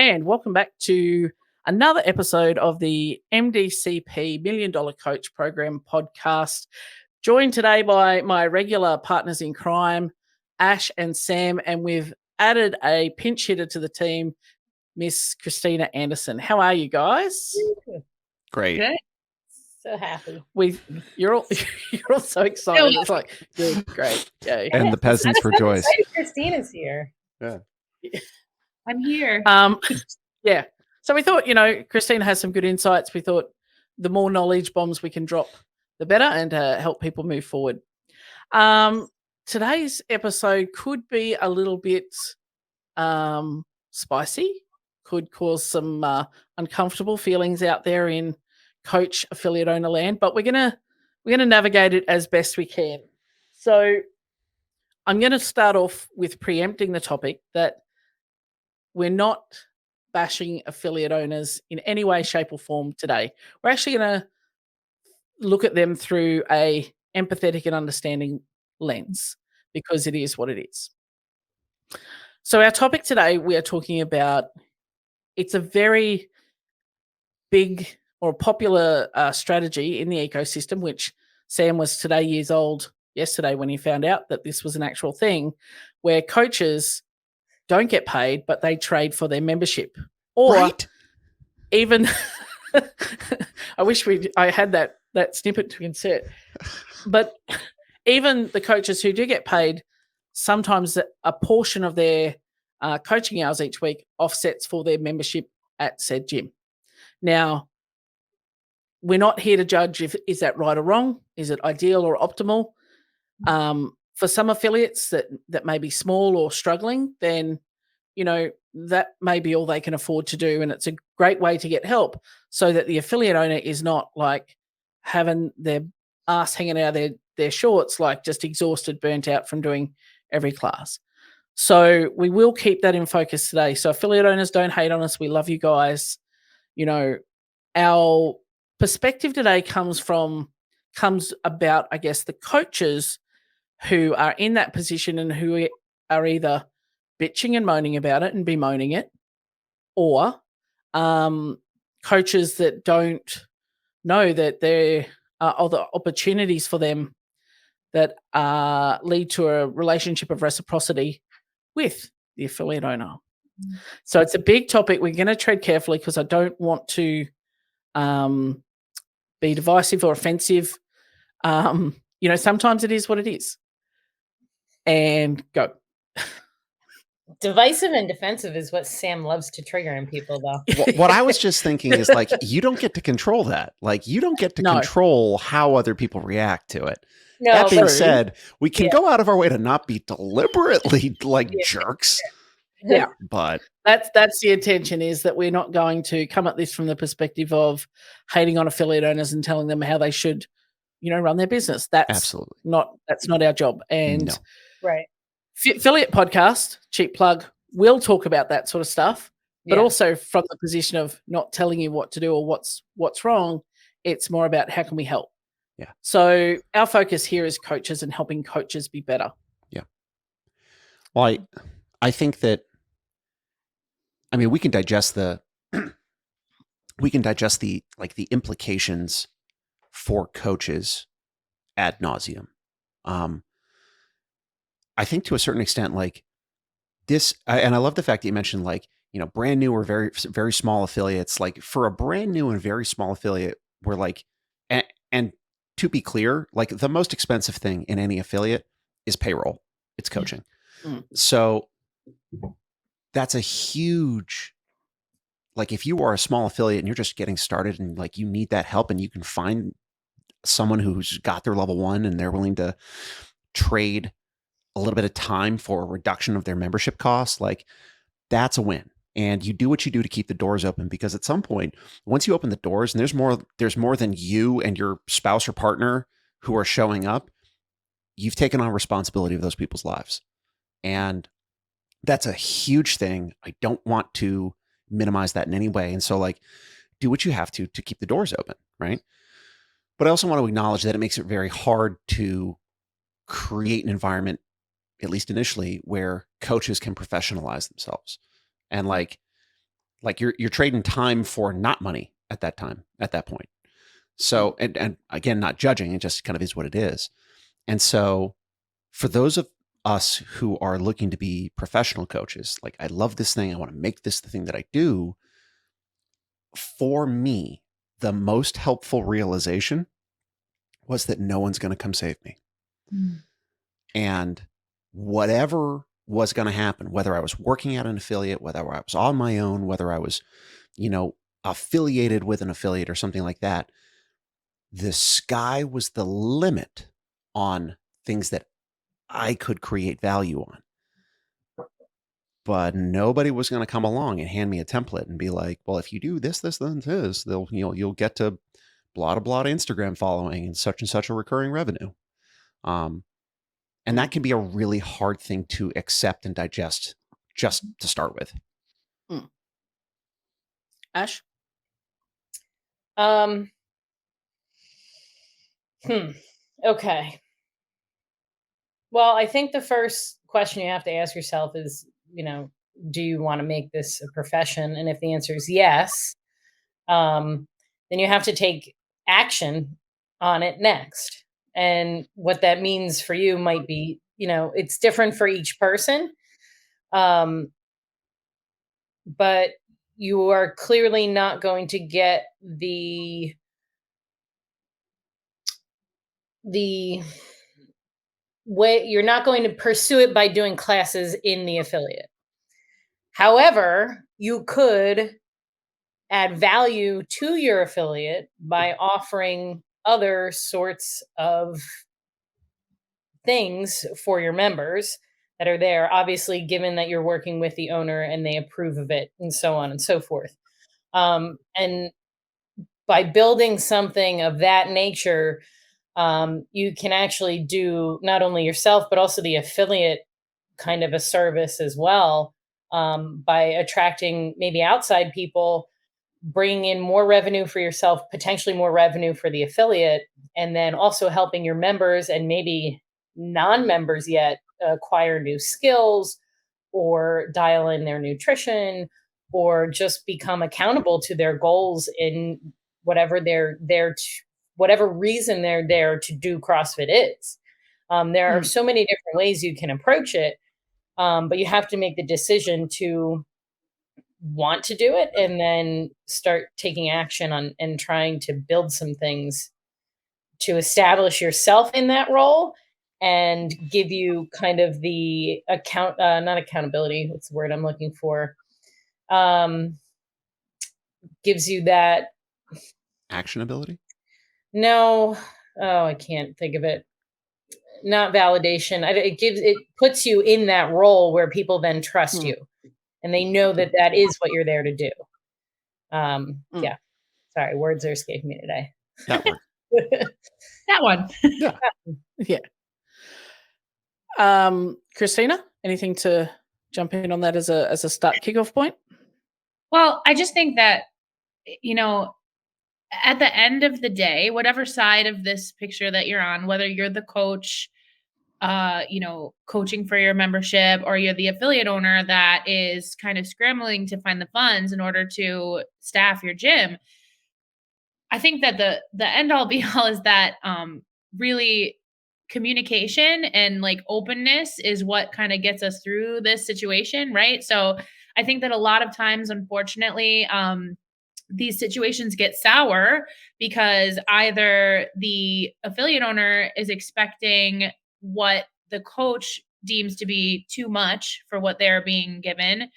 and welcome back to another episode of the MDCP Million Dollar Coach Program podcast. Joined today by my regular partners in crime, Ash and Sam, and we've added a pinch hitter to the team, Miss Christina Anderson. How are you guys? Great. Good. So happy. You're all so excited. It's like, good, great, yay. And the peasants rejoice. Christina's here. Yeah. I'm here. Yeah. So we thought, Christina has some good insights. We thought the more knowledge bombs we can drop, the better, and help people move forward. Today's episode could be a little bit spicy, could cause some uncomfortable feelings out there in coach affiliate owner land, but we're gonna navigate it as best we can. So I'm gonna start off with preempting the topic that we're not bashing affiliate owners in any way, shape, or form today. We're actually gonna look at them through a empathetic and understanding lens, because it is what it is. So our topic today, we are talking about, it's a very big or popular strategy in the ecosystem, which Sam was today years old yesterday when he found out that this was an actual thing, where coaches don't get paid, but they trade for their membership. Or even, I wish I had that snippet to insert, but even the coaches who do get paid, sometimes a portion of their coaching hours each week offsets for their membership at said gym. Now, we're not here to judge is that right or wrong, is it ideal or optimal. For some affiliates that may be small or struggling, then that may be all they can afford to do, and it's a great way to get help, so that the affiliate owner is not like having their ass hanging out of their shorts, like just exhausted, burnt out from doing every class. So we will keep that in focus today. So affiliate owners, don't hate on us. We love you guys. Our perspective today comes about, I guess, the coaches who are in that position and who are either bitching and moaning about it and bemoaning it, or coaches that don't know that there are other opportunities for them that lead to a relationship of reciprocity with the affiliate owner. Mm. So it's a big topic. We're going to tread carefully because I don't want to be divisive or offensive. Sometimes it is what it is. And go. Divisive and defensive is what Sam loves to trigger in people, though. What I was just thinking is, like, you don't get to control that. Like, you don't get to control how other people react to it. No, that being said, we can go out of our way to not be deliberately jerks. Yeah. But that's the intention, is that we're not going to come at this from the perspective of hating on affiliate owners and telling them how they should, run their business. That's absolutely that's not our job. And no. Right. FitFilliate Podcast, cheap plug, we'll talk about that sort of stuff, but also from the position of not telling you what to do or what's wrong. It's more about how can we help. Yeah. So our focus here is coaches and helping coaches be better. Yeah. Well, I think that, we can digest the implications for coaches ad nauseum. I think to a certain extent, like this, and I love the fact that you mentioned, like, brand new or very, very small affiliates. Like, for a brand new and very small affiliate, we're like, and to be clear, like, the most expensive thing in any affiliate is payroll. It's coaching. Mm. So that's a huge, like, if you are a small affiliate and you're just getting started and, like, you need that help and you can find someone who's got their level 1 and they're willing to trade a little bit of time for a reduction of their membership costs, like, that's a win. And you do what you do to keep the doors open, because at some point, once you open the doors and there's more than you and your spouse or partner who are showing up, you've taken on responsibility of those people's lives. And that's a huge thing. I don't want to minimize that in any way. And so, like, do what you have to keep the doors open, right? But I also want to acknowledge that it makes it very hard to create an environment, at least initially, where coaches can professionalize themselves. And, like, Like you're trading time for not money at that point. So, and again, not judging, it just kind of is what it is. And so for those of us who are looking to be professional coaches, like I love this thing, I want to make this the thing that I do. For me, the most helpful realization was that no one's going to come save me. And whatever was going to happen, whether I was working at an affiliate, whether I was on my own, whether I was, affiliated with an affiliate or something like that, the sky was the limit on things that I could create value on. But nobody was going to come along and hand me a template and be like, well, if you do this, then this, you'll get to blah, blah, Instagram following and such a recurring revenue. And that can be a really hard thing to accept and digest just to start with. Ash? Okay. Well, I think the first question you have to ask yourself is, do you want to make this a profession? And if the answer is yes, then you have to take action on it next. And what that means for you might be, it's different for each person. But you are clearly not going to get the way, you're not going to pursue it by doing classes in the affiliate. However, you could add value to your affiliate by offering other sorts of things for your members that are there, obviously, given that you're working with the owner and they approve of it and so on and so forth. And by building something of that nature, you can actually do not only yourself, but also the affiliate kind of a service as well, by attracting maybe outside people, bringing in more revenue for yourself, potentially more revenue for the affiliate, and then also helping your members and maybe non-members yet acquire new skills or dial in their nutrition or just become accountable to their goals in whatever whatever reason they're there to do CrossFit is. There are so many different ways you can approach it, but you have to make the decision to want to do it and then start taking action on and trying to build some things to establish yourself in that role and give you kind of the not accountability, what's the word I'm looking for? Gives you that actionability? No. Oh, I can't think of it. Not validation. It puts you in that role where people then trust you and they know that that is what you're there to do. Yeah. Sorry. Words are escaping me today. That word. That one. Yeah. Yeah. Christina, anything to jump in on that as a start kickoff point? Well, I just think that, at the end of the day, whatever side of this picture that you're on, whether you're the coach, coaching for your membership, or you're the affiliate owner that is kind of scrambling to find the funds in order to staff your gym, I think that the end all be all is that really communication and like openness is what kind of gets us through this situation, right? So I think that a lot of times, unfortunately, these situations get sour because either the affiliate owner is expecting what the coach deems to be too much for what they're being given,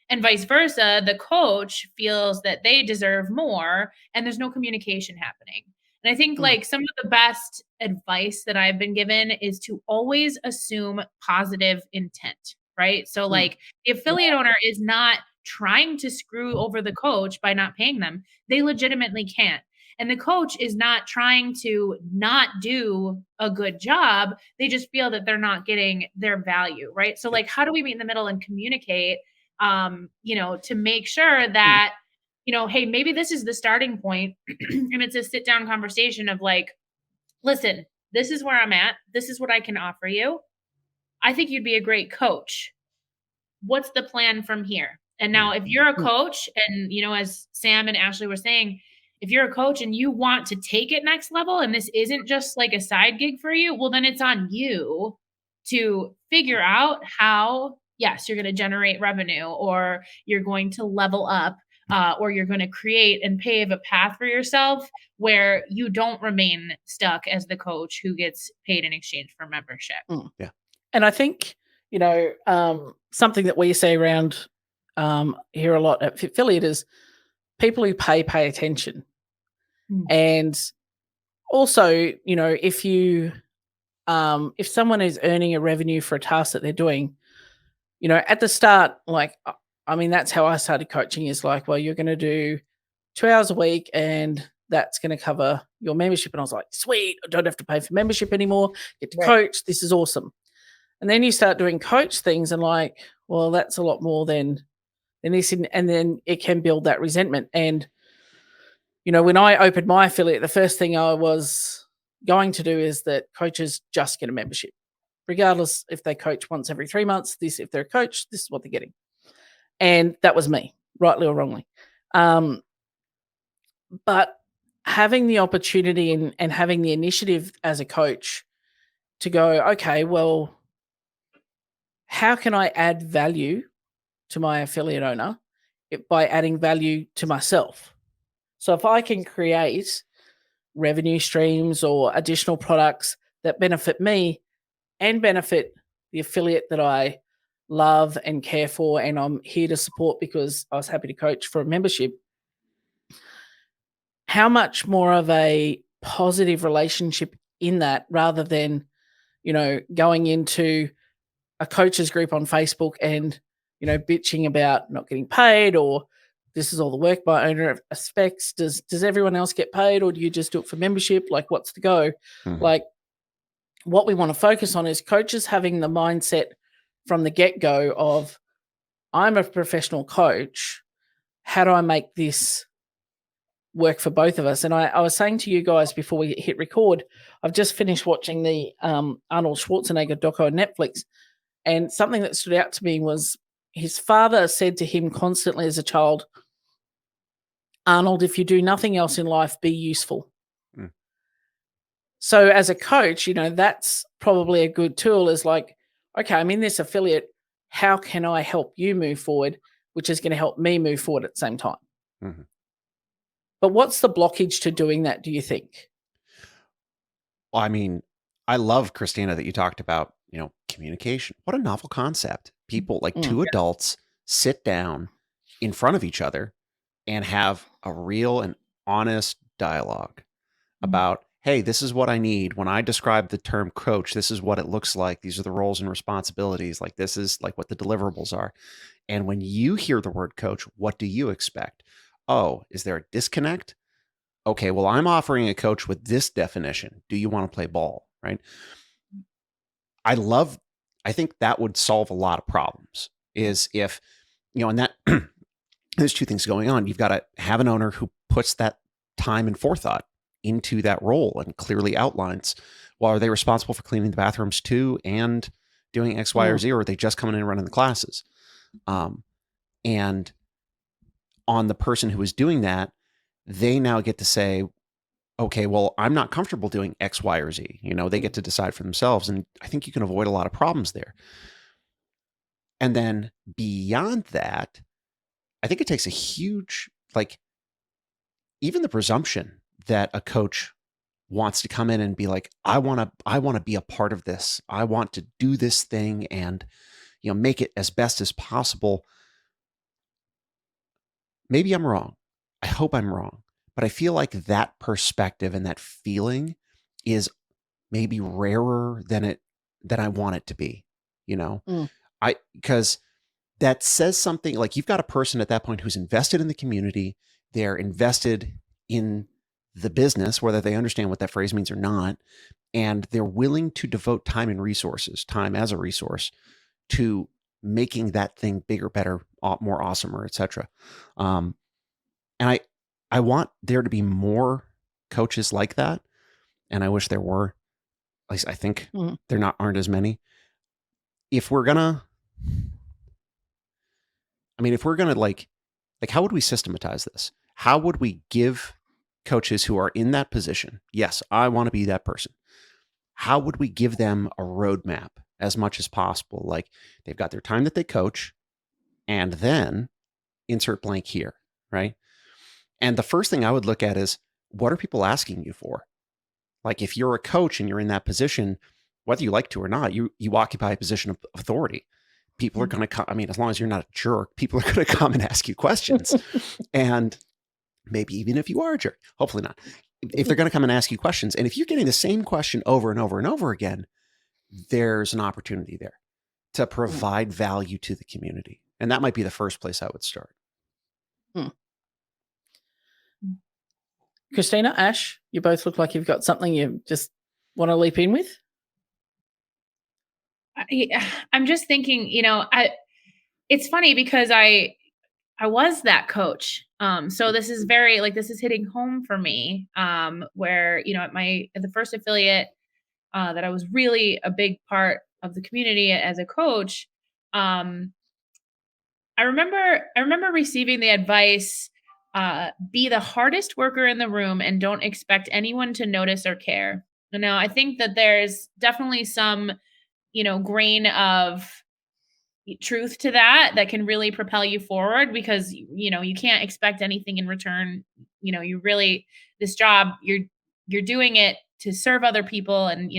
and vice versa. The coach feels that they deserve more and there's no communication happening. And I think like some of the best advice that I've been given is to always assume positive intent, right? So like the affiliate owner is not trying to screw over the coach by not paying them. They legitimately can't. And the coach is not trying to not do a good job. They just feel that they're not getting their value, right? So like, how do we meet in the middle and communicate, to make sure that, hey, maybe this is the starting point and it's a sit down conversation of like, listen, this is where I'm at. This is what I can offer you. I think you'd be a great coach. What's the plan from here? And now if you're a coach and, as Sam and Ashley were saying, if you're a coach and you want to take it next level and this isn't just like a side gig for you, well, then it's on you to figure out how, yes, you're going to generate revenue, or you're going to level up, or you're going to create and pave a path for yourself where you don't remain stuck as the coach who gets paid in exchange for membership. Yeah. And I think, something that we say around here a lot at FitFilliate is people who pay attention. And also, if you if someone is earning a revenue for a task that they're doing, at the start, like, I mean, that's how I started coaching, is like, well, you're going to do 2 hours a week and that's going to cover your membership. And I was like, sweet, I don't have to pay for membership anymore. Get to coach. This is awesome. And then you start doing coach things and like, well, that's a lot more than this. And then it can build that resentment. And, when I opened my affiliate, the first thing I was going to do is that coaches just get a membership, regardless if they coach once every 3 months. If they're a coach, this is what they're getting. And that was me, rightly or wrongly. But having the opportunity and having the initiative as a coach to go, okay, well, how can I add value to my affiliate owner by adding value to myself? So if I can create revenue streams or additional products that benefit me and benefit the affiliate that I love and care for and I'm here to support because I was happy to coach for a membership, how much more of a positive relationship in that, rather than, going into a coaches group on Facebook and, bitching about not getting paid, or this is all the work my owner expects. Does everyone else get paid, or do you just do it for membership? Like, what's the go? Like, what we want to focus on is coaches having the mindset from the get-go of, I'm a professional coach. How do I make this work for both of us? And I was saying to you guys before we hit record, I've just finished watching the Arnold Schwarzenegger doco on Netflix, and something that stood out to me was his father said to him constantly as a child, Arnold, if you do nothing else in life, be useful. So as a coach, that's probably a good tool, is like, okay, I'm in this affiliate. How can I help you move forward, which is going to help me move forward at the same time? But what's the blockage to doing that, do you think? Well, I mean, I love, Christina, that you talked about, communication. What a novel concept. People, like two adults, sit down in front of each other and have a real and honest dialogue about, hey, this is what I need. When I describe the term coach, this is what it looks like. These are the roles and responsibilities. Like, this is like what the deliverables are. And when you hear the word coach, what do you expect? Oh, is there a disconnect? Okay, well, I'm offering a coach with this definition. Do you want to play ball? Right? I think that would solve a lot of problems, is if, and that there's two things going on. You've got to have an owner who puts that time and forethought into that role and clearly outlines, well, are they responsible for cleaning the bathrooms too and doing X, Y, or Z, or are they just coming in and running the classes? And on the person who is doing that, they now get to say, okay, well, I'm not comfortable doing X, Y, or Z. They get to decide for themselves. And I think you can avoid a lot of problems there. And then beyond that, I think it takes a huge, like, even the presumption that a coach wants to come in and be like, I want to be a part of this. I want to do this thing and, make it as best as possible. Maybe I'm wrong. I hope I'm wrong. But I feel like that perspective and that feeling is maybe rarer than I want it to be, because that says something, like, you've got a person at that point who's invested in the community. They're invested in the business, whether they understand what that phrase means or not. And they're willing to devote time and resources, time as a resource, to making that thing bigger, better, more awesomer, etc. And I want there to be more coaches like that. And I wish there were. At least I think there aren't as many. If we're gonna, I mean, if we're going to like, how would we systematize this? How would we give coaches who are in that position, yes, I want to be that person. How would we give them a roadmap as much as possible? Like they've got their time that they coach and then insert blank here, right? And the first thing I would look at is, what are people asking you for? Like if you're a coach and you're in that position, whether you like to or not, you occupy a position of authority. People are going to come. I mean, as long as you're not a jerk, people are going to come and ask you questions. And maybe even if you are a jerk, hopefully not, if they're going to come and ask you questions. And if you're getting the same question over and over and over again, there's an opportunity there to provide value to the community. And that might be the first place I would start. Christina, Ash, you both look like you've got something you just want to leap in with. I'm just thinking, it's funny because I was that coach. So this is this is hitting home for me, where, at the first affiliate, that I was really a big part of the community as a coach. I remember receiving the advice, be the hardest worker in the room and don't expect anyone to notice or care. Now, I think that there's definitely some, grain of truth to that can really propel you forward, because, you can't expect anything in return. This job, you're doing it to serve other people and,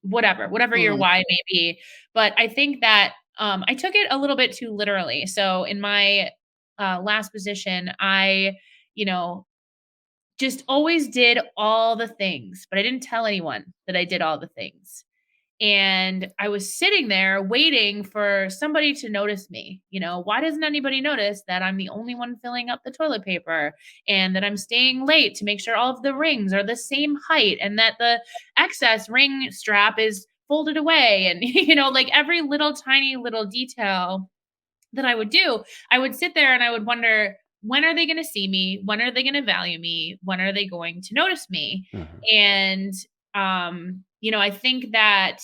whatever your why may be. But I think that I took it a little bit too literally. So in my last position, I, just always did all the things, but I didn't tell anyone that I did all the things. And I was sitting there waiting for somebody to notice me. Why doesn't anybody notice that I'm the only one filling up the toilet paper, and that I'm staying late to make sure all of the rings are the same height, and that the excess ring strap is folded away, and, every little tiny little detail that I would do, I would sit there and I would wonder, when are they going to see me? When are they going to value me? When are they going to notice me? And, I think that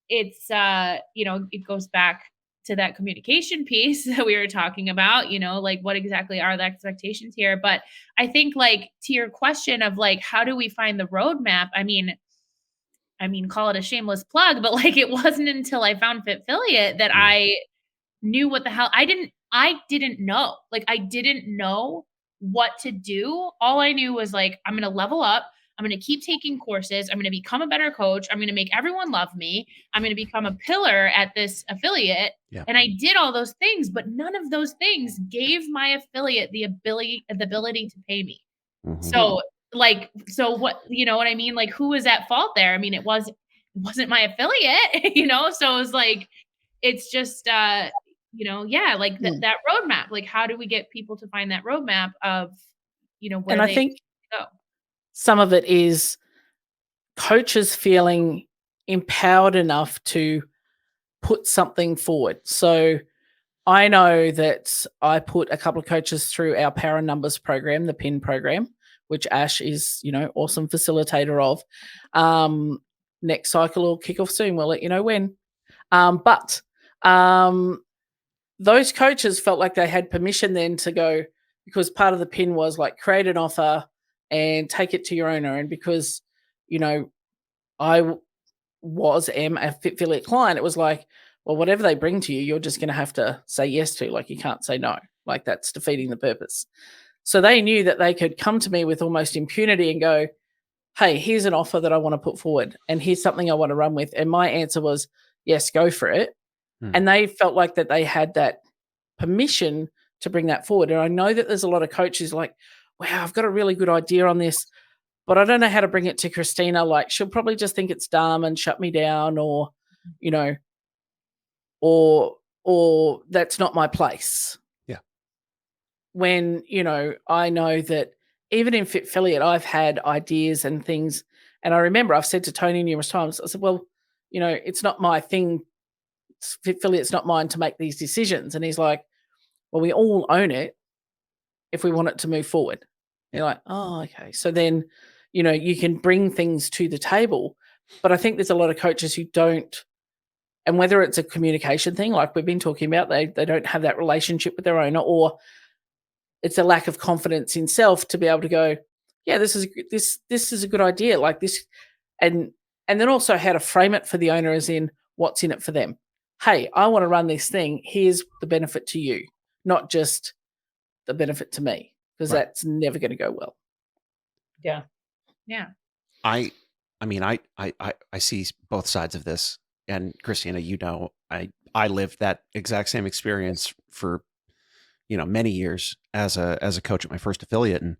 it's, it goes back to that communication piece that we were talking about, what exactly are the expectations here? But I think, to your question of how do we find the roadmap? I mean, call it a shameless plug, but it wasn't until I found FitFilliate that I knew what the hell I didn't know. I didn't know what to do. All I knew was I'm going to level up. I'm going to keep taking courses. I'm going to become a better coach. I'm going to make everyone love me. I'm going to become a pillar at this affiliate. Yeah. And I did all those things, but none of those things gave my affiliate the ability to pay me. So what, what I mean? Who was at fault there? I mean, it wasn't my affiliate, so it was it's just, that roadmap. How do we get people to find that roadmap of, where and I think go? Some of it is coaches feeling empowered enough to put something forward. So I know that I put a couple of coaches through our Power and Numbers program, the PIN program, which Ash is, awesome facilitator of. Next cycle will kick off soon. We'll let you know when. But those coaches felt like they had permission then to go, because part of the PIN was create an offer and take it to your owner. And because, I am a FitFilliate client, it was well, whatever they bring to you, you're just going to have to say yes to. You can't say no. That's defeating the purpose. So they knew that they could come to me with almost impunity and go, hey, here's an offer that I want to put forward, and here's something I want to run with. And my answer was, yes, go for it. And they felt like that they had that permission to bring that forward. And I know that there's a lot of coaches wow, I've got a really good idea on this, but I don't know how to bring it to Christina. She'll probably just think it's dumb and shut me down, or, or that's not my place. Yeah. When, I know that even in FitFilliate, I've had ideas and things. And I remember I've said to Tony numerous times, I said, well, it's not my thing. FitFilliate's not mine to make these decisions. And he's like, well, we all own it if we want it to move forward. You're like, oh, okay. So then, you can bring things to the table. But I think there's a lot of coaches who don't And whether it's a communication thing, like we've been talking about, they don't have that relationship with their owner, or it's a lack of confidence in self to be able to go, yeah, this is a good idea, like this, and then also how to frame it for the owner, as in what's in it for them. Hey, I want to run this thing. Here's the benefit to you, not just the benefit to me, because Right. that's never going to go well. Yeah. Yeah. I mean, I see both sides of this, and Christina, I lived that exact same experience for many years as a coach at my first affiliate, and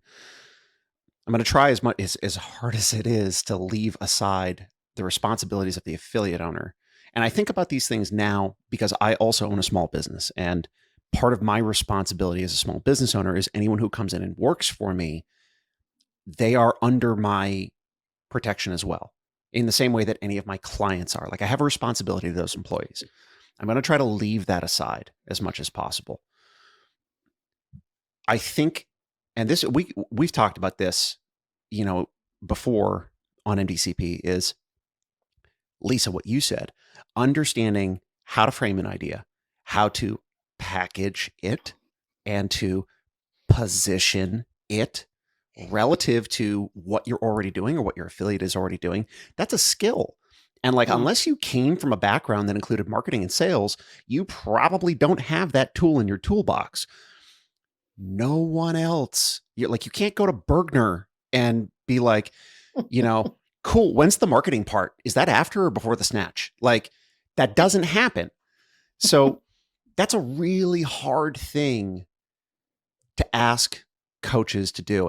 I'm going to try as hard as it is to leave aside the responsibilities of the affiliate owner. And I think about these things now because I also own a small business, and part of my responsibility as a small business owner is anyone who comes in and works for me, they are under my protection as well, in the same way that any of my clients are. Like, I have a responsibility to those employees. I'm going to try to leave that aside as much as possible. I think, and this we've talked about this, before on MDCP, is, Lisa, what you said, understanding how to frame an idea, how to package it, and to position it relative to what you're already doing or what your affiliate is already doing. That's a skill. And unless you came from a background that included marketing and sales, you probably don't have that tool in your toolbox. No one else. You can't go to Bergner and be like, cool, when's the marketing part? Is that after or before the snatch? That doesn't happen. So that's a really hard thing to ask coaches to do.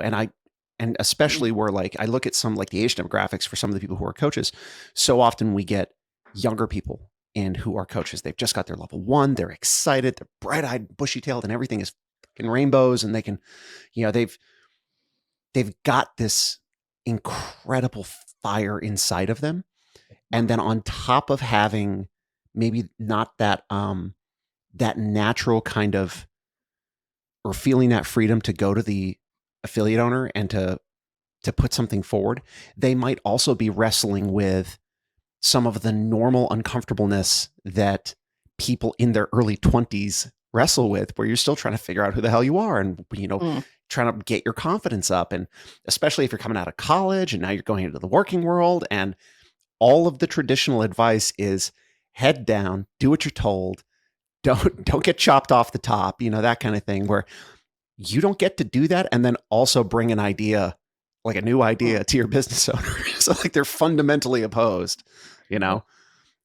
And especially where I look at some the age demographics for some of the people who are coaches, so often we get younger people in who are coaches. They've just got their level 1. They're excited. They're bright-eyed, bushy-tailed, and everything is fucking rainbows. And they can, they've got this incredible fire inside of them. And then on top of having maybe not that, that natural kind of, or feeling that freedom to go to the affiliate owner and to put something forward, they might also be wrestling with some of the normal uncomfortableness that people in their early 20s wrestle with, where you're still trying to figure out who the hell you are and, trying to get your confidence up. And especially if you're coming out of college and now you're going into the working world, and all of the traditional advice is head down, do what you're told. Don't get chopped off the top, that kind of thing, where you don't get to do that and then also bring an idea, like a new idea, to your business owner. So they're fundamentally opposed, And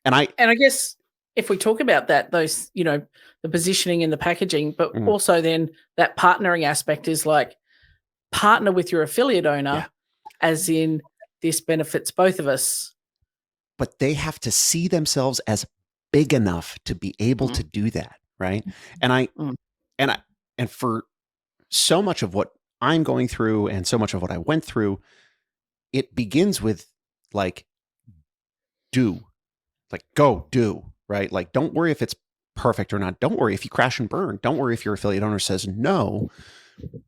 I guess if we talk about that, those, the positioning and the packaging, but also then that partnering aspect is partner with your affiliate owner, as in this benefits both of us. But they have to see themselves as big enough to be able to do that, right? And for so much of what I'm going through and so much of what I went through, it begins with do, go do, right? Don't worry if it's perfect or not. Don't worry if you crash and burn. Don't worry if your affiliate owner says no.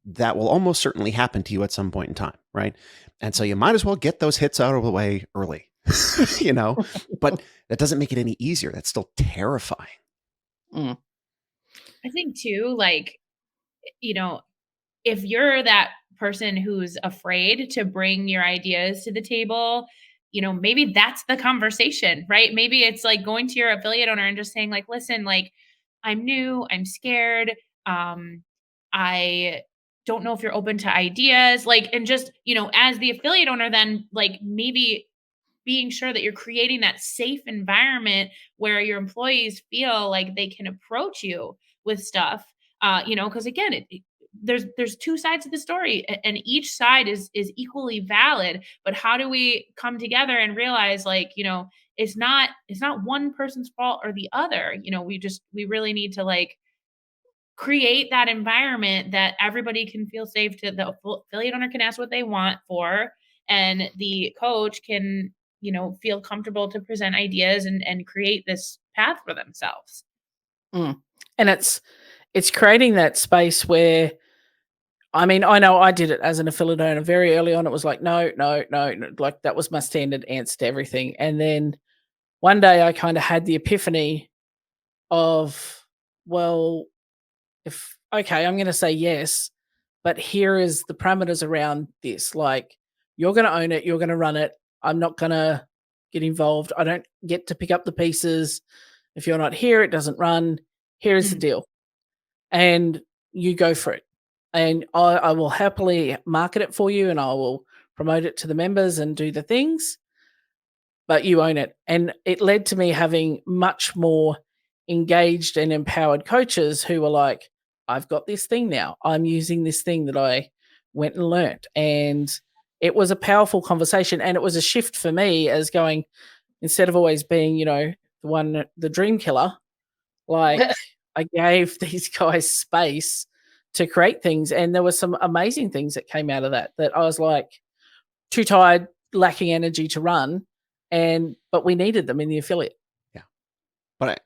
That will almost certainly happen to you at some point in time, right? And so you might as well get those hits out of the way early, but that doesn't make it any easier. That's still terrifying. I think too, if you're that person who's afraid to bring your ideas to the table, maybe that's the conversation, right? Maybe it's going to your affiliate owner and just saying listen, I'm new, I'm scared. I don't know if you're open to ideas, and just, as the affiliate owner, then maybe being sure that you're creating that safe environment where your employees feel like they can approach you with stuff, because again, there's two sides of the story, and each side is equally valid. But how do we come together and realize it's not one person's fault or the other? We really need to create that environment that everybody can feel safe to. The affiliate owner can ask what they want for, and the coach can feel comfortable to present ideas and create this path for themselves. And it's creating that space where, I know I did it as an affiliate owner very early on. It was no, that was my standard answer to everything. And then one day I kind of had the epiphany of, well, I'm going to say yes, but here is the parameters around this. Like, you're going to own it, you're going to run it. I'm not going to get involved. I don't get to pick up the pieces. If you're not here, it doesn't run. Here's the deal. And you go for it. And I will happily market it for you, and I will promote it to the members and do the things, but you own it. And it led to me having much more engaged and empowered coaches who were like, I've got this thing now. I'm using this thing that I went and learnt. And it was a powerful conversation. And it was a shift for me as going, instead of always being, the dream killer, like I gave these guys space to create things. And there were some amazing things that came out of that I was like, too tired, lacking energy to run. But we needed them in the affiliate. Yeah. But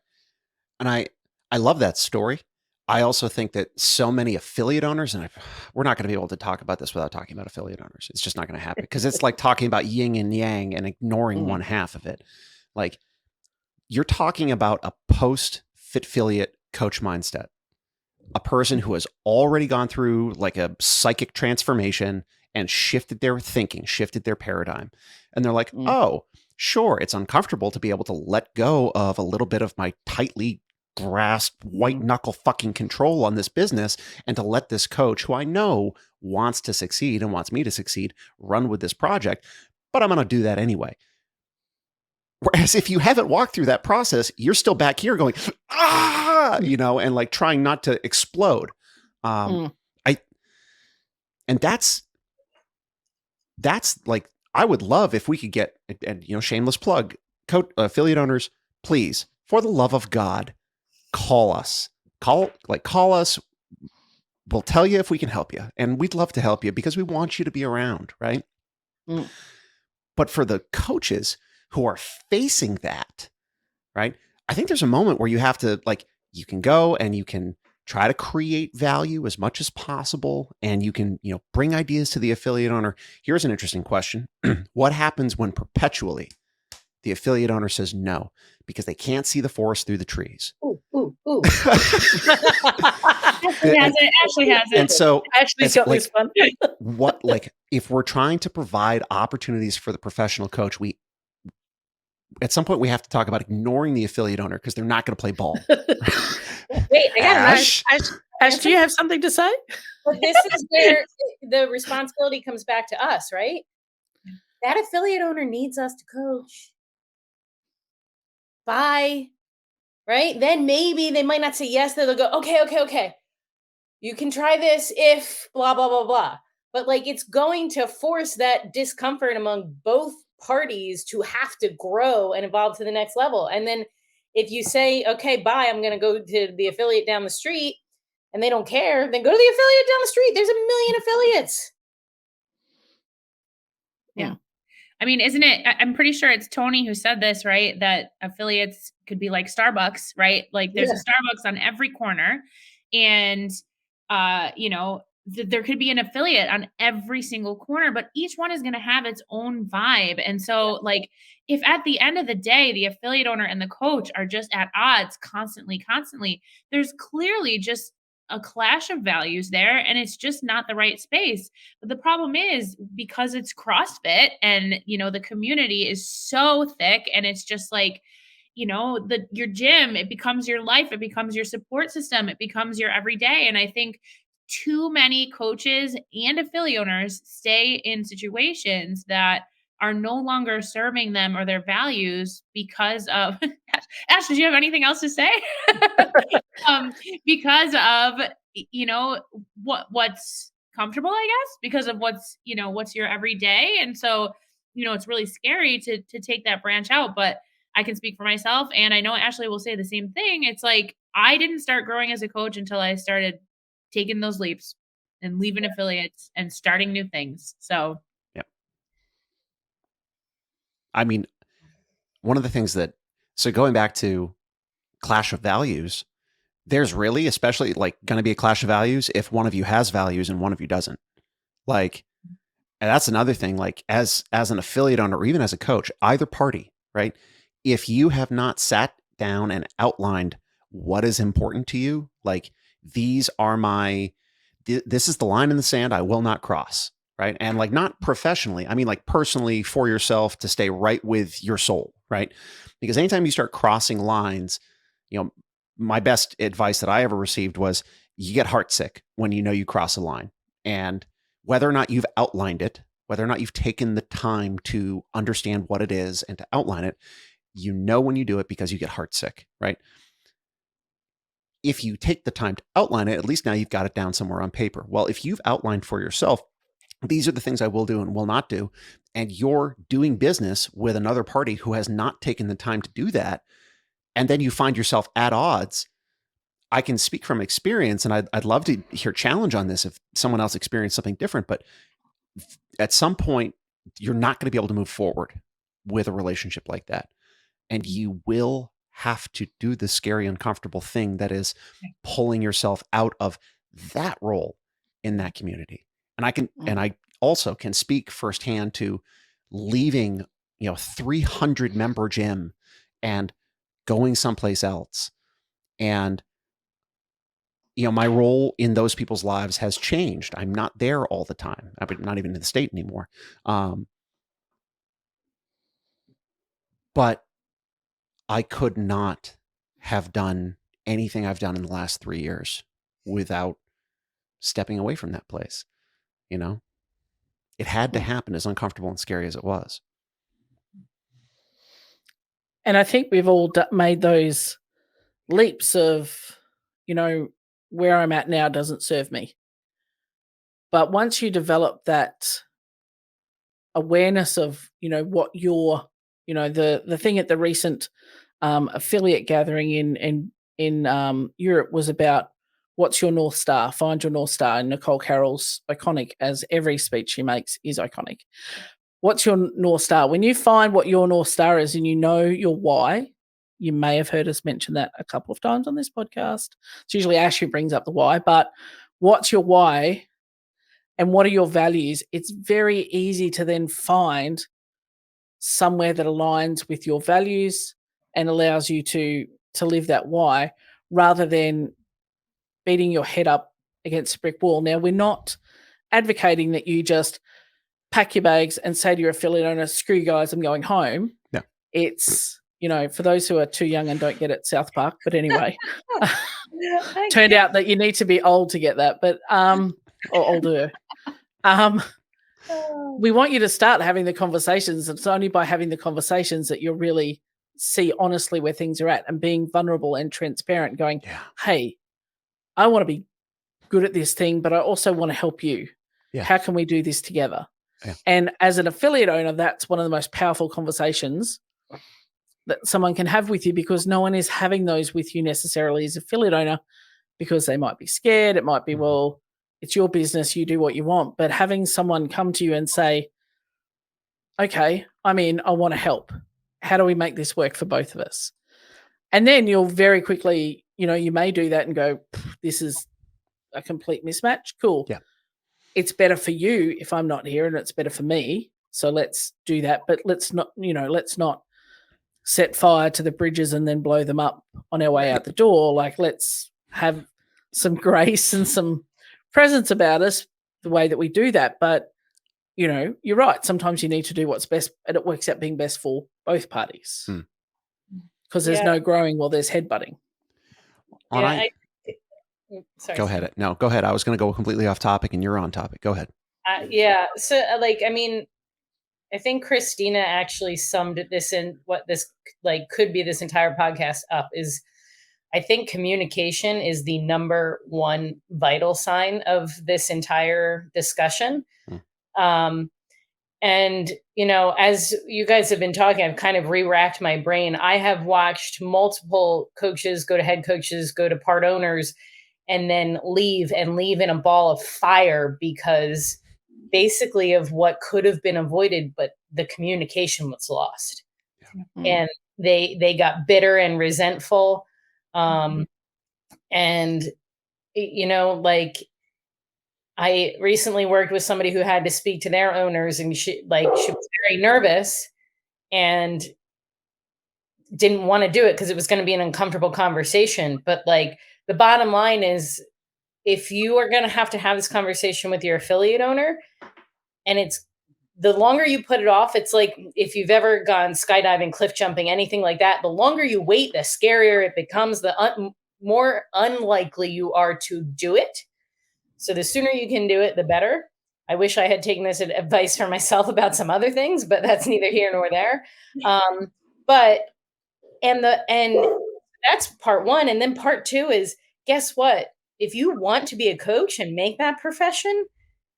I love that story. I also think that so many affiliate owners, and we're not going to be able to talk about this without talking about affiliate owners. It's just not going to happen, because it's like talking about yin and yang and ignoring one half of it. Like, you're talking about a post FitFilliate coach mindset, a person who has already gone through like a psychic transformation and shifted their thinking, shifted their paradigm. And they're like, oh, sure, it's uncomfortable to be able to let go of a little bit of my tightly grasped white knuckle fucking control on this business, and to let this coach, who I know wants to succeed and wants me to succeed, run with this project, but I'm going to do that anyway. Whereas if you haven't walked through that process, you're still back here going, and like trying not to explode. And that's like, I would love if we could get, and shameless plug, affiliate owners, please, for the love of God, call us. Call us. We'll tell you if we can help you. And we'd love to help you because we want you to be around, right? But for the coaches who are facing that, right? I think there's a moment where you have to, like, you can go and you can try to create value as much as possible. And you can, bring ideas to the affiliate owner. Here's an interesting question. What happens when perpetually the affiliate owner says no, because they can't see the forest through the trees? Ooh. Ashley has it. And so Ashley's got this one. If we're trying to provide opportunities for the professional coach, at some point we have to talk about ignoring the affiliate owner because they're not going to play ball. Wait, I got Ash, do you have something to say? But this is where the responsibility comes back to us, right? That affiliate owner needs us to coach. Bye. Right? Then maybe they might not say yes. They'll go, okay. You can try this if blah, blah, blah, blah. But like, it's going to force that discomfort among both parties to have to grow and evolve to the next level. And then if you say, okay, bye, I'm going to go to the affiliate down the street, and they don't care, then go to the affiliate down the street. There's 1 million affiliates. Yeah. I mean, isn't it, I'm pretty sure it's Tony who said this, right? That affiliates could be like Starbucks, right? Like there's a Starbucks on every corner, and, there could be an affiliate on every single corner, but each one is going to have its own vibe. And so like, if at the end of the day, the affiliate owner and the coach are just at odds constantly, there's clearly just a clash of values there, and it's just not the right space. But the problem is, because it's CrossFit and, the community is so thick, and it's just like, your gym, it becomes your life, it becomes your support system, it becomes your everyday. And I think too many coaches and affiliate owners stay in situations that are no longer serving them or their values because of Ash, did you have anything else to say? Because of, what's comfortable, I guess, because of what's your everyday. And so, it's really scary to take that branch out, but I can speak for myself. And I know Ashley will say the same thing. It's like, I didn't start growing as a coach until I started taking those leaps and leaving affiliates and starting new things. So, I mean, one of the things so going back to clash of values, there's really, especially like going to be a clash of values if one of you has values and one of you doesn't. Like, and that's another thing, like as an affiliate owner or even as a coach, either party, right? if you have not sat down and outlined what is important to you, like these are this is the line in the sand I will not cross, right? And like not professionally, I mean like personally for yourself to stay right with your soul, right? Because anytime you start crossing lines, my best advice that I ever received was you get heartsick when you know you cross a line. And whether or not you've outlined it, whether or not you've taken the time to understand what it is and to outline it, when you do it because you get heartsick, right? If you take the time to outline it, at least now you've got it down somewhere on paper. Well, if you've outlined for yourself, these are the things I will do and will not do, and you're doing business with another party who has not taken the time to do that, and then you find yourself at odds, I can speak from experience, and I'd love to hear challenge on this if someone else experienced something different, but at some point, you're not going to be able to move forward with a relationship like that. And you will have to do the scary, uncomfortable thing that is pulling yourself out of that role in that community. And I also can speak firsthand to leaving, 300 member gym and going someplace else. And, my role in those people's lives has changed. I'm not there all the time. I'm not even in the state anymore. But I could not have done anything I've done in the last 3 years without stepping away from that place. It had to happen, as uncomfortable and scary as it was. And I think we've all made those leaps of, where I'm at now doesn't serve me. But once you develop that awareness of, what your, the thing at the recent affiliate gathering in Europe was about what's your North Star, find your North Star. And Nicole Carroll's iconic, as every speech she makes is iconic. What's your North Star? When you find what your North Star is and you know your why, you may have heard us mention that a couple of times on this podcast. It's usually Ash who brings up the why, but what's your why and what are your values? It's very easy to then find somewhere that aligns with your values and allows you to live that why, rather than beating your head up against a brick wall. Now, we're not advocating that you just pack your bags and say to your affiliate owner, screw you guys, I'm going home. Yeah. It's, for those who are too young and don't get it, South Park. But anyway, turned out that you need to be old to get that, but or older. We want you to start having the conversations. It's only by having the conversations that you'll really see honestly where things are at, and being vulnerable and transparent, going, hey, I want to be good at this thing, but I also want to help you. Yeah. How can we do this together? Yeah. And as an affiliate owner, that's one of the most powerful conversations that someone can have with you, because no one is having those with you necessarily as affiliate owner, because they might be scared. It might be, well, it's your business, you do what you want. But having someone come to you and say, okay, I'm in, I want to help. How do we make this work for both of us? And then you'll very quickly, you may do that and go, this is a complete mismatch. Cool. Yeah. It's better for you if I'm not here, and it's better for me. So let's do that. But let's not set fire to the bridges and then blow them up on our way out the door. Like, let's have some grace and some presence about us, the way that we do that. But, you're right. Sometimes you need to do what's best, and it works out being best for both parties, because there's no growing while there's headbutting. Sorry. Go ahead. No, go ahead. I was going to go completely off topic and you're on topic. Go ahead. So I think Christina actually summed this in what this could be this entire podcast up is, I think communication is the number one vital sign of this entire discussion. And, as you guys have been talking, I've kind of re-racked my brain. I have watched multiple coaches go to head coaches, go to part owners, and then leave in a ball of fire because basically of what could have been avoided, but the communication was lost. Mm-hmm. And they got bitter and resentful. And, I recently worked with somebody who had to speak to their owners, and she was very nervous, and didn't want to do it because it was going to be an uncomfortable conversation. But like the bottom line is, if you are going to have this conversation with your affiliate owner, and it's the longer you put it off, it's like if you've ever gone skydiving, cliff jumping, anything like that, the longer you wait, the scarier it becomes, the more unlikely you are to do it. So the sooner you can do it, the better. I wish I had taken this advice for myself about some other things, but that's neither here nor there. But that's part one. And then part two is, guess what? If you want to be a coach and make that profession,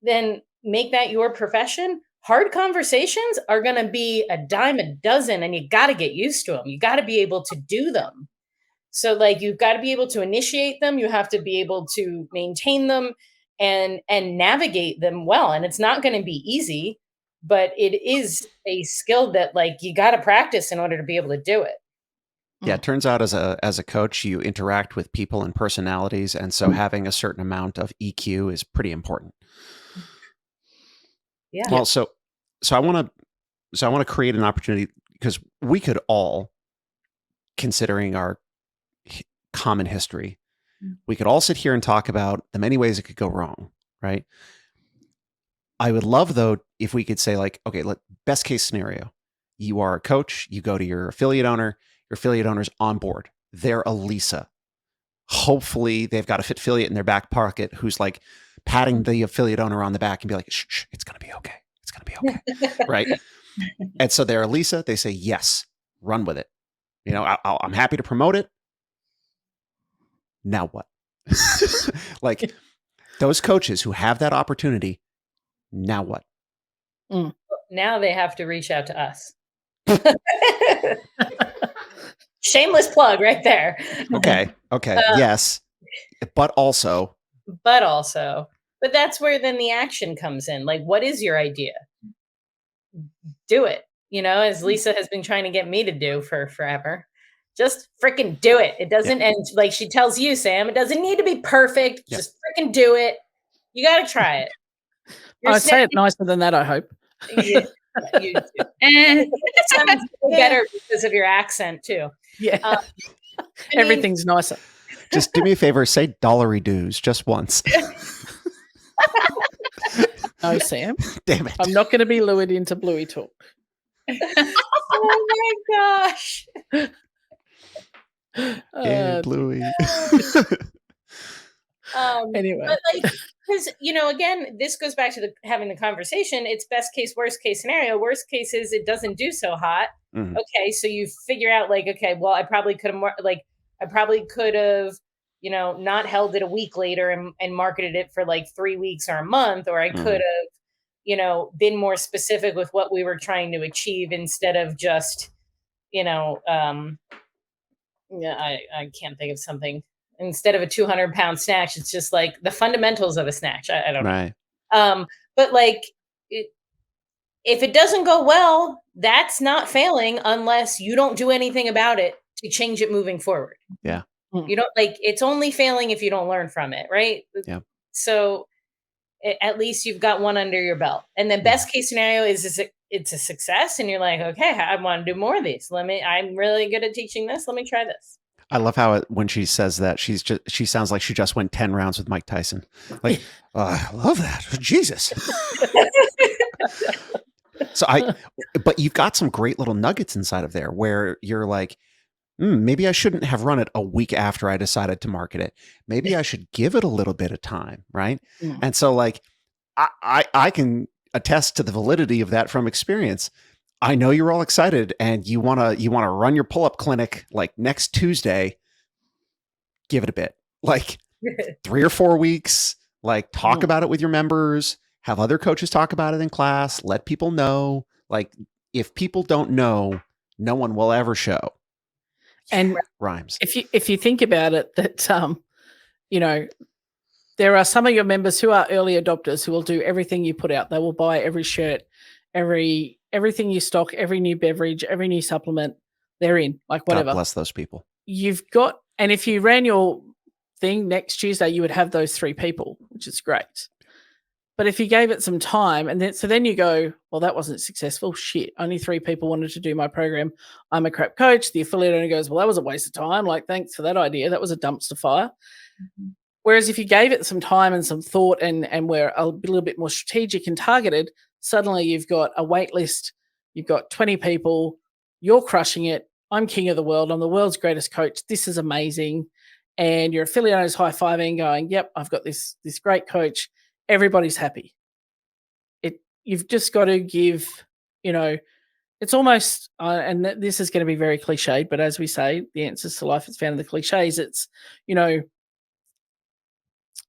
then make that your profession. Hard conversations are going to be a dime a dozen, and you got to get used to them. You got to be able to do them. So like, you've got to be able to initiate them. You have to be able to maintain them and navigate them well. And it's not going to be easy, but it is a skill that like you got to practice in order to be able to do it. Yeah, it turns out as a coach, you interact with people and personalities, and so having a certain amount of EQ is pretty important. Yeah. Well, so I want to create an opportunity, because we could all, considering our common history, we could all sit here and talk about the many ways it could go wrong, right? I would love, though, if we could say like, okay, best case scenario, you are a coach, you go to your affiliate owner. Your affiliate owner's on board. They're a Lisa. Hopefully they've got a FitFilliate in their back pocket who's like patting the affiliate owner on the back and be like, shh, it's going to be okay. It's going to be okay. Right. And so they're a Lisa. They say, yes, run with it. You know, I'm happy to promote it. Now what? Like those coaches who have that opportunity, now what? Now they have to reach out to us. Shameless plug right there. Okay. Yes. But also. But that's where then the action comes in. Like, what is your idea? Do it. You know, as Lisa has been trying to get me to do for forever. Just freaking do it. It doesn't, and like she tells you, Sam, it doesn't need to be perfect. Yep. Just freaking do it. You got to try it. I'd say it nicer than that, I hope. You do. It sounds better because of your accent too. Yeah. Everything's nicer. Just do me a favor, say dollary dues just once. No, Sam. Damn it. I'm not going to be lured into Bluey talk. Oh my gosh. Yeah, Bluey. Anyway. But like, because, you know, again, this goes back to having the conversation. It's best case, worst case scenario. Worst case is it doesn't do so hot. Mm-hmm. Okay, so you figure out like, okay, well, I probably could have, you know, not held it a week later and marketed it for like 3 weeks or a month, or I could have, you know, been more specific with what we were trying to achieve instead of just, you know, I can't think of something. Instead of a 200-pound snatch, it's just like the fundamentals of a snatch. I don't know. But like, if it doesn't go well, that's not failing unless you don't do anything about it to change it moving forward. Yeah. You don't like, it's only failing if you don't learn from it. Right. Yeah. So at least you've got one under your belt. And the best case scenario is it's a success. And you're like, okay, I want to do more of these. I'm really good at teaching this. Let me try this. I love how when she says that, she sounds like she just went 10 rounds with Mike Tyson. Like, I love that. Jesus. But you've got some great little nuggets inside of there where you're like, maybe I shouldn't have run it a week after I decided to market it. Maybe I should give it a little bit of time. Right. And so like, I can attest to the validity of that from experience. I know you're all excited and you want to run your pull-up clinic like next Tuesday. Give it a bit, like 3 or 4 weeks, like talk about it with your members, have other coaches talk about it in class, let people know. Like if people don't know, no one will ever show. And rhymes. If you think about it, that, you know, there are some of your members who are early adopters who will do everything you put out. They will buy every shirt, everything you stock, every new beverage, every new supplement, they're in, like whatever. God bless those people. You've got, and if you ran your thing next Tuesday, you would have those 3 people, which is great. But if you gave it some time, and then you go, well, that wasn't successful. Shit, only 3 people wanted to do my program. I'm a crap coach. The affiliate owner goes, well, that was a waste of time. Like, thanks for that idea. That was a dumpster fire. Mhm. Whereas if you gave it some time and some thought and were a little bit more strategic and targeted, suddenly you've got a wait list. You've got 20 people. You're crushing it. I'm king of the world. I'm the world's greatest coach. This is amazing. And your affiliate owner's high-fiving, going, yep, I've got this great coach. Everybody's happy. You've just got to give, it's almost, and this is going to be very cliched, but as we say, the answers to life is found in the cliches. It's,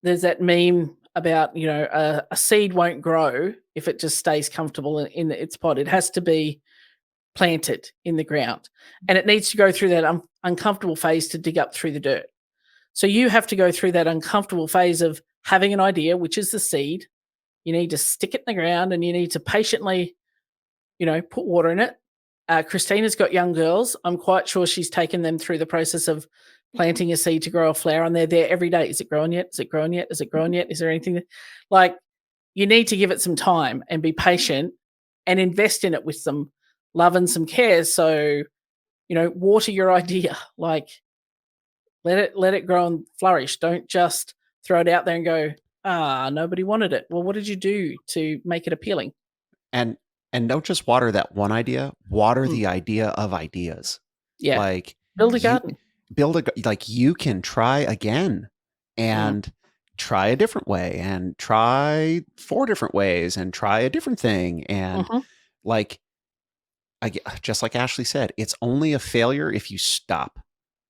there's that meme about, a seed won't grow if it just stays comfortable in its pot. It has to be planted in the ground, and it needs to go through that uncomfortable phase to dig up through the dirt. So you have to go through that uncomfortable phase of having an idea, which is the seed. You need to stick it in the ground, and you need to patiently, put water in it. Christina's got young girls. I'm quite sure she's taken them through the process of planting a seed to grow a flower, and they're there every day. Is it growing yet? Is it growing yet? Is it growing yet? Is there anything like you need to give it some time and be patient and invest in it with some love and some care. So, water your idea, like let it grow and flourish. Don't just throw it out there and go, nobody wanted it. Well, what did you do to make it appealing? And don't just water that one idea, water the idea of ideas. Yeah. Like build a garden. Like you can try again and try a different way and try 4 different ways and try a different thing. And just like Ashley said, it's only a failure if you stop.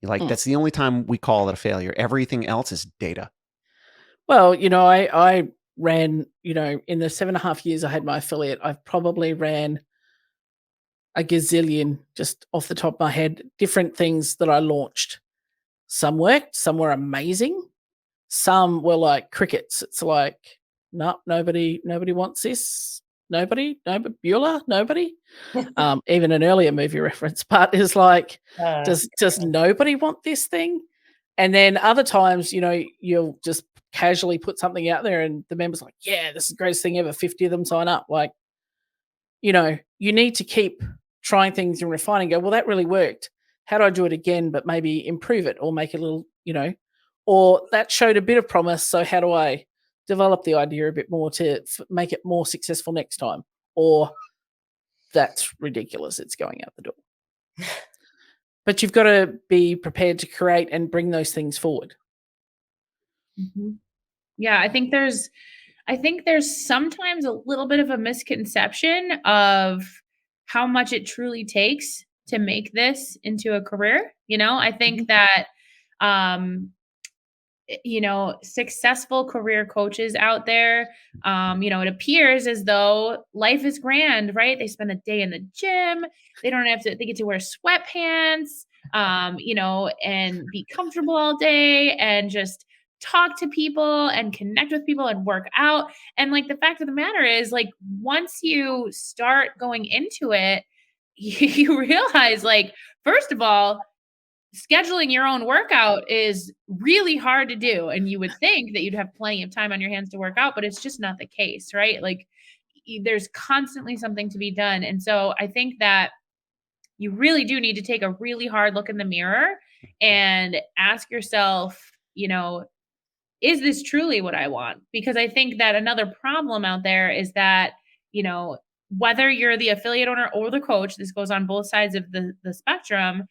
That's the only time we call it a failure. Everything else is data. Well, I ran, in the 7.5 years I had my affiliate, I've probably ran a gazillion, just off the top of my head, different things that I launched. Some worked, some were amazing. Some were like crickets. It's like, no, nobody wants this. Nobody, Bueller, nobody. Even an earlier movie reference, but is like, does nobody want this thing? And then other times, you'll just casually put something out there and the member's like, yeah, this is the greatest thing ever. 50 of them sign up. Like, you need to keep trying things and refining. Go, well, that really worked. How do I do it again, but maybe improve it or make it a little, or that showed a bit of promise. So how do I develop the idea a bit more to make it more successful next time? Or that's ridiculous. It's going out the door. But you've got to be prepared to create and bring those things forward. Mm-hmm. Yeah, I think there's sometimes a little bit of a misconception of how much it truly takes to make this into a career. I think that, successful career coaches out there, it appears as though life is grand, right? They spend a day in the gym. They get to wear sweatpants, and be comfortable all day and just talk to people and connect with people and work out. And like, the fact of the matter is, like, once you start going into it, you realize, like, first of all, scheduling your own workout is really hard to do. And you would think that you'd have plenty of time on your hands to work out, but it's just not the case, right? Like, there's constantly something to be done. And so I think that you really do need to take a really hard look in the mirror and ask yourself, is this truly what I want? Because I think that another problem out there is that, whether you're the affiliate owner or the coach, this goes on both sides of the spectrum.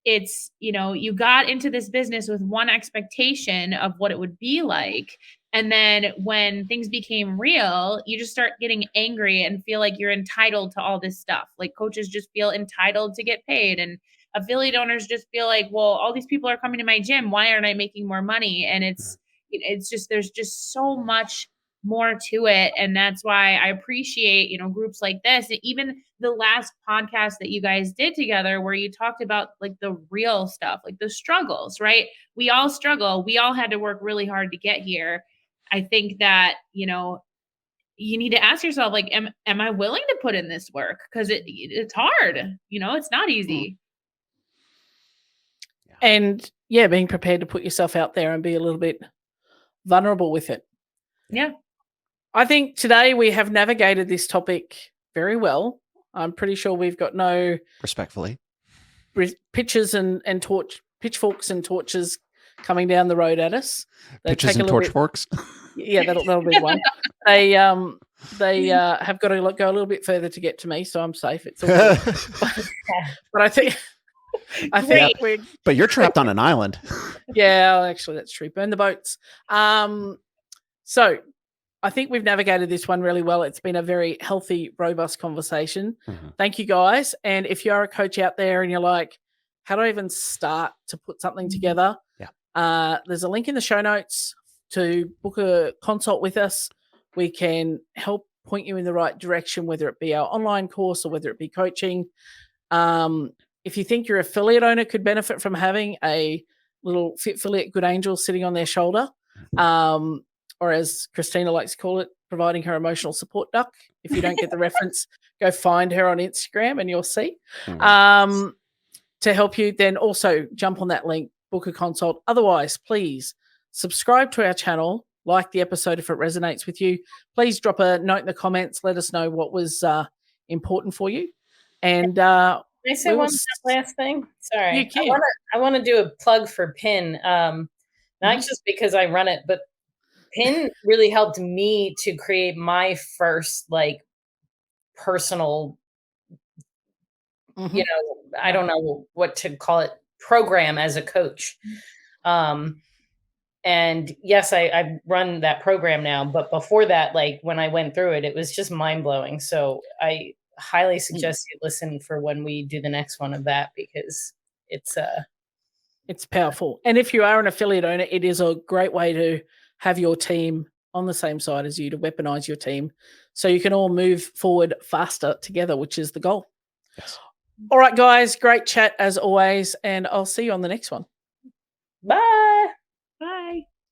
It's, you got into this business with one expectation of what it would be like. And then when things became real, you just start getting angry and feel like you're entitled to all this stuff. Like, coaches just feel entitled to get paid, and affiliate owners just feel like, well, all these people are coming to my gym. Why aren't I making more money? And it's just, there's just so much more to it. And that's why I appreciate, groups like this. Even the last podcast that you guys did together, where you talked about like the real stuff, like the struggles, right? We all struggle. We all had to work really hard to get here. I think that, you need to ask yourself, like, am I willing to put in this work? Because it's hard, it's not easy. And being prepared to put yourself out there and be a little bit vulnerable with it. Yeah. I think today we have navigated this topic very well. I'm pretty sure we've got no Respectfully. pitches and pitchforks and torches coming down the road at us. Pitches and torch forks. Yeah, that'll be one. They have got to go a little bit further to get to me, so I'm safe. It's all good. But I think we're. But you're trapped on an island. Yeah, actually, that's true. Burn the boats. So I think we've navigated this one really well. It's been a very healthy, robust conversation. Mm-hmm. Thank you, guys. And if you are a coach out there and you're like, how do I even start to put something together? Yeah. There's a link in the show notes to book a consult with us. We can help point you in the right direction, whether it be our online course or whether it be coaching. If you think your affiliate owner could benefit from having a little FitFilliate good angel sitting on their shoulder, or as Christina likes to call it, providing her emotional support duck. If you don't get the reference, go find her on Instagram and you'll see. To help you, then also jump on that link, book a consult. Otherwise, please subscribe to our channel, like the episode if it resonates with you. Please drop a note in the comments. Let us know what was important for you. And can I say one last thing? Sorry. You can. I want to do a plug for PIN, not just because I run it, but PIN really helped me to create my first personal, I don't know what to call it, program as a coach. And yes, I run that program now, but before that, when I went through it, it was just mind blowing. So I highly suggest you listen for when we do the next one of that, because it's powerful. And if you are an affiliate owner, it is a great way to have your team on the same side as you, to weaponize your team so you can all move forward faster together, which is the goal. Yes. All right, guys, great chat as always, and I'll see you on the next one. Bye.